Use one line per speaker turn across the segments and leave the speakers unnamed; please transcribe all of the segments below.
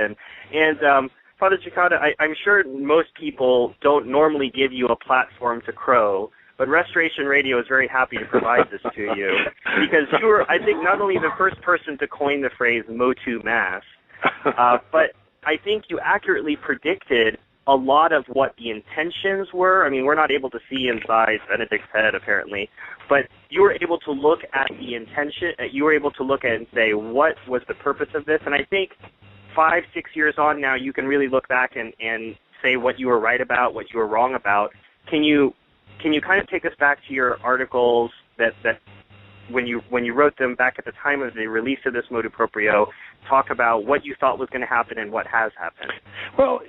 in. And Father Cekada, I'm sure most people don't normally give you a platform to crow, but Restoration Radio is very happy to provide this to you, because you were, I think, not only the first person to coin the phrase motu mass, but I think you accurately predicted a lot of what the intentions were. I mean, we're not able to see inside Benedict's head, apparently, but you were able to look at the intention, you were able to look at it and say, what was the purpose of this? And I think 5-6 years on now, you can really look back and say what you were right about, what you were wrong about. Can you kind of take us back to your articles that when you wrote them back at the time of the release of this motu proprio, talk about what you thought was going to happen and what has happened?
Well,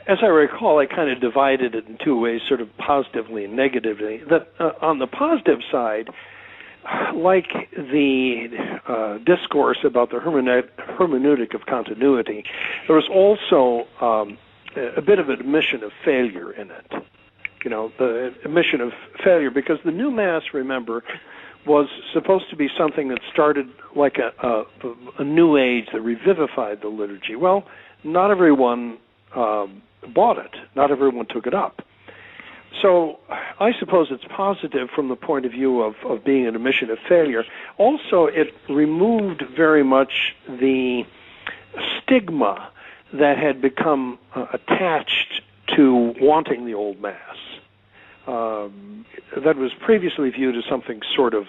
as I recall, I kind of divided it in two ways, sort of positively and negatively. That on the positive side, like the discourse about the hermeneutic of continuity, there was also a bit of an admission of failure in it. You know, the admission of failure, because the new Mass, remember, was supposed to be something that started like a new age that revivified the liturgy. Well, not everyone bought it. Not everyone took it up. So I suppose it's positive from the point of view of being an admission of failure. Also, it removed very much the stigma that had become attached to wanting the old Mass. That was previously viewed as something sort of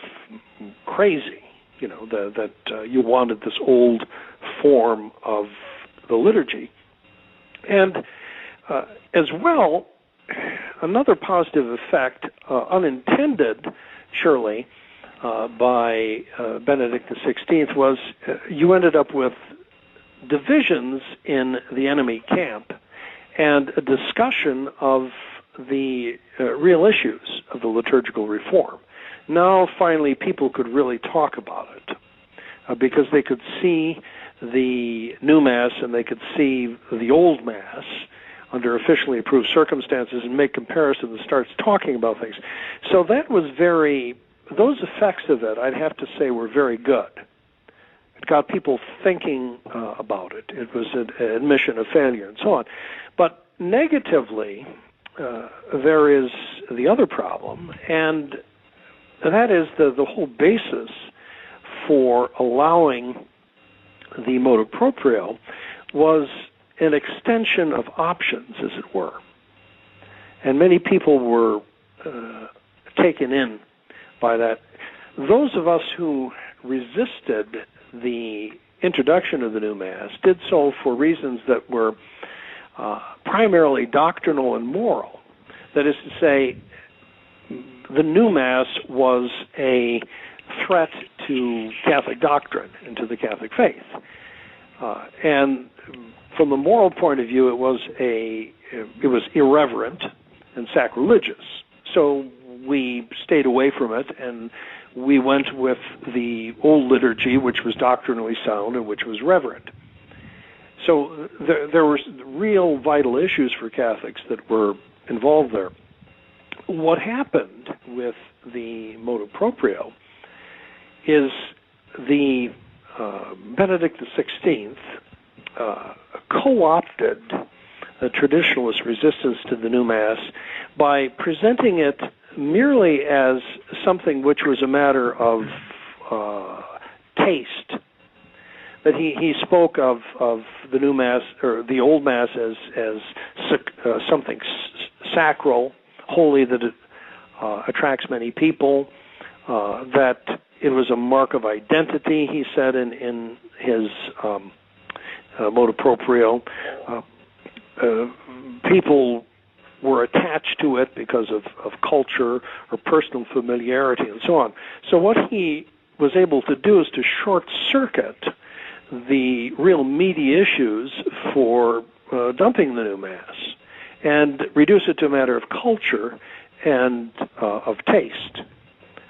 crazy, you know, that you wanted this old form of the liturgy. And as well, another positive effect, unintended, surely, by Benedict XVI was you ended up with divisions in the enemy camp and a discussion of the real issues of the liturgical reform. Now, finally, people could really talk about it because they could see the new Mass and they could see the old Mass under officially approved circumstances and make comparisons and starts talking about things. So that was those effects of it, I'd have to say, were very good. It got people thinking about it. It was an admission of failure and so on. But negatively, there is the other problem, and that is the whole basis for allowing the motu proprio was an extension of options, as it were. And many people were taken in by that. Those of us who resisted the introduction of the new Mass did so for reasons that were primarily doctrinal and moral. That is to say, the new Mass was a threat to Catholic doctrine and to the Catholic faith. And from a moral point of view, it was irreverent and sacrilegious. So we stayed away from it, and we went with the old liturgy, which was doctrinally sound and which was reverent. So there were real vital issues for Catholics that were involved there. What happened with the motu proprio is the Benedict XVI co-opted the traditionalist resistance to the new Mass by presenting it merely as something which was a matter of taste. That he spoke of the new Mass or the old Mass as something sacral, holy, that it attracts many people, that it was a mark of identity, he said in his motu proprio. People were attached to it because of culture or personal familiarity and so on. So what he was able to do is to short-circuit the real meaty issues for dumping the new Mass and reduce it to a matter of culture and of taste.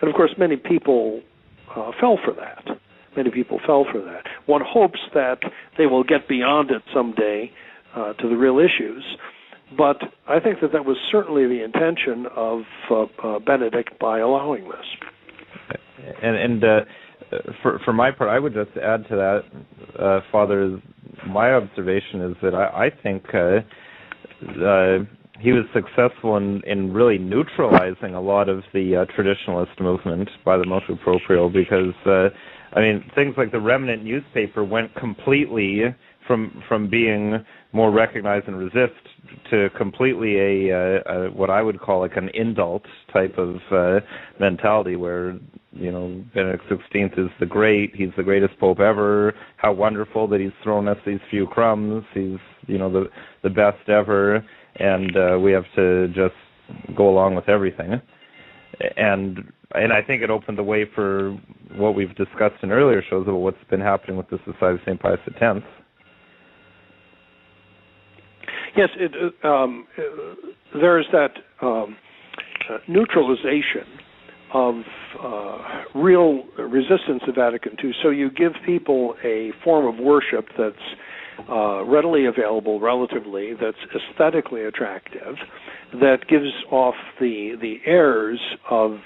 And of course, many people fell for that. Many people fell for that. One hopes that they will get beyond it someday to the real issues. But I think that was certainly the intention of Benedict by allowing this.
And for my part, I would just add to that, Father, my observation is that I think he was successful in really neutralizing a lot of the traditionalist movement by the motu proprio, because things like the Remnant newspaper went completely from being more recognize and resist to completely a what I would call like an indult type of mentality, where Benedict XVI is he's the greatest pope ever. How wonderful that he's thrown us these few crumbs. He's the best ever, and we have to just go along with everything. And I think it opened the way for what we've discussed in earlier shows about what's been happening with the Society of St. Pius X.
Yes, there's that neutralization of real resistance to Vatican II. So you give people a form of worship that's readily available, relatively, that's aesthetically attractive, that gives off the airs of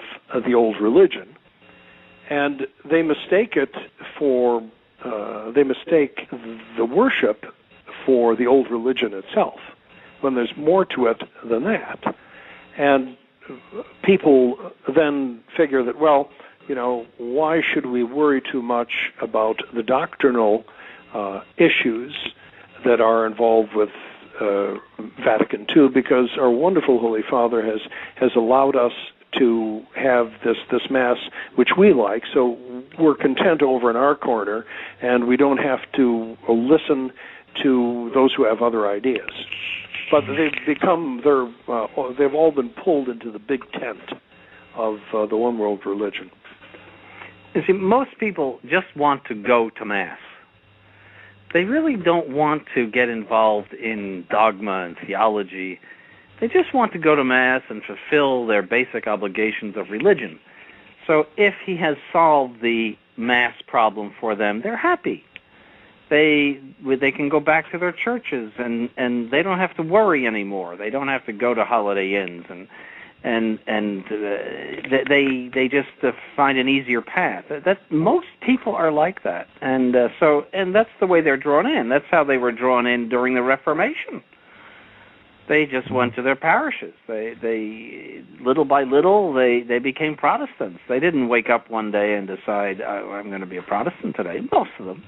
the old religion, and they mistake it for they mistake the worship for the old religion itself, when there's more to it than that. And people then figure that, well, why should we worry too much about the doctrinal issues that are involved with Vatican II, because our wonderful Holy Father has allowed us to have this Mass which we like, so we're content over in our corner, and we don't have to listen to those who have other ideas. But they've all been pulled into the big tent of the one world religion.
You see, most people just want to go to Mass. They really don't want to get involved in dogma and theology. They just want to go to Mass and fulfill their basic obligations of religion. So if he has solved the Mass problem for them, they're happy. They can go back to their churches, and they don't have to worry anymore. They don't have to go to Holiday Inns, and they just find an easier path. That most people are like that, and that's the way they're drawn in. That's how they were drawn in during the Reformation. They just went to their parishes. They little by little they became Protestants. They didn't wake up one day and decide, I'm going to be a Protestant today. Most of them.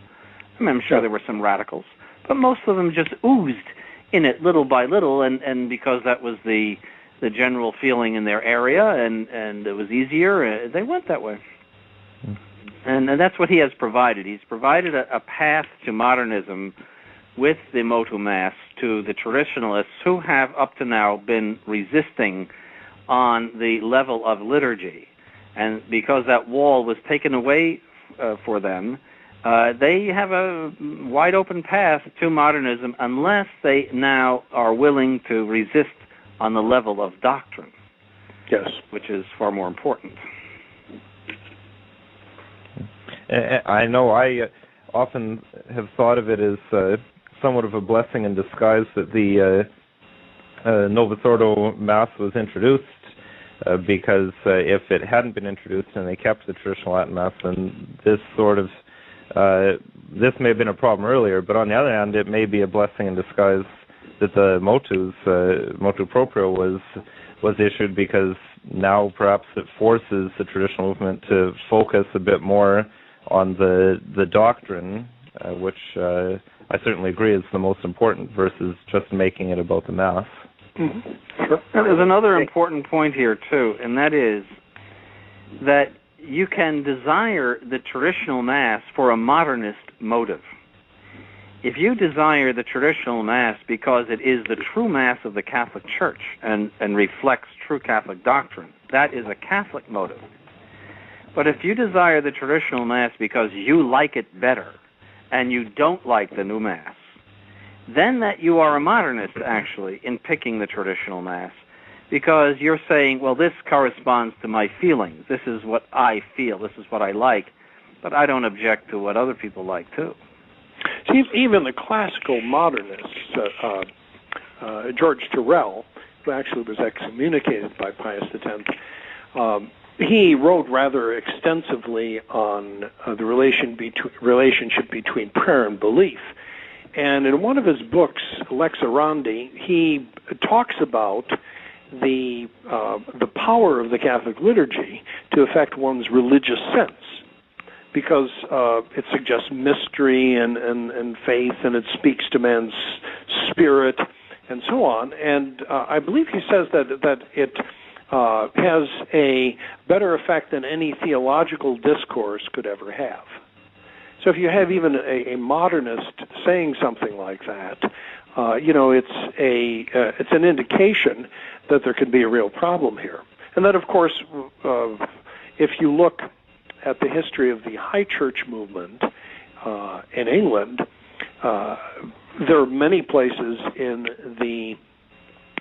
I'm sure there were some radicals, but most of them just oozed in it little by little, and because that was the general feeling in their area, and it was easier, they went that way. And that's what he has provided. He's provided a path to modernism with the motu mass to the traditionalists who have up to now been resisting on the level of liturgy. And because that wall was taken away for them, they have a wide open path to modernism unless they now are willing to resist on the level of doctrine.
Yes. Which
is far more important.
I know I often have thought of it as somewhat of a blessing in disguise that the Novus Ordo Mass was introduced, because if it hadn't been introduced and they kept the traditional Latin Mass, then this sort of this may have been a problem earlier, but on the other hand, it may be a blessing in disguise that the motu proprio was issued, because now perhaps it forces the traditional movement to focus a bit more on the doctrine, which I certainly agree is the most important, versus just making it about the Mass.
Mm-hmm. Sure. Now, there's another important point here, too, and that is that you can desire the traditional Mass for a modernist motive. If you desire the traditional Mass because it is the true Mass of the Catholic Church and reflects true Catholic doctrine, that is a Catholic motive. But if you desire the traditional Mass because you like it better and you don't like the new Mass, then that you are a modernist, actually, in picking the traditional Mass, because you're saying, well, this corresponds to my feelings. This is what I feel. This is what I like. But I don't object to what other people like, too.
See, even the classical modernists, George Tyrrell, who actually was excommunicated by Pius X, he wrote rather extensively on the relationship between prayer and belief. And in one of his books, Lex Orandi, he talks about the power of the Catholic liturgy to affect one's religious sense, because it suggests mystery and faith, and it speaks to man's spirit, and so on. And I believe he says that it has a better effect than any theological discourse could ever have. So if you have even a modernist saying something like that, it's an indication that there could be a real problem here. And then, of course, if you look at the history of the High Church movement in England, there are many places in the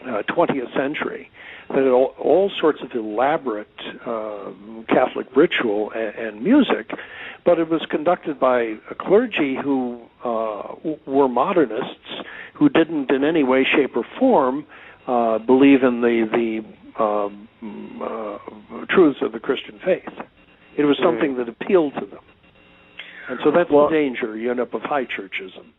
20th century that had all sorts of elaborate Catholic ritual and music, but it was conducted by a clergy who were modernists, who didn't in any way, shape, or form believe in the truths of the Christian faith. It was something that appealed to them. And so that's the danger you end up with high churchism.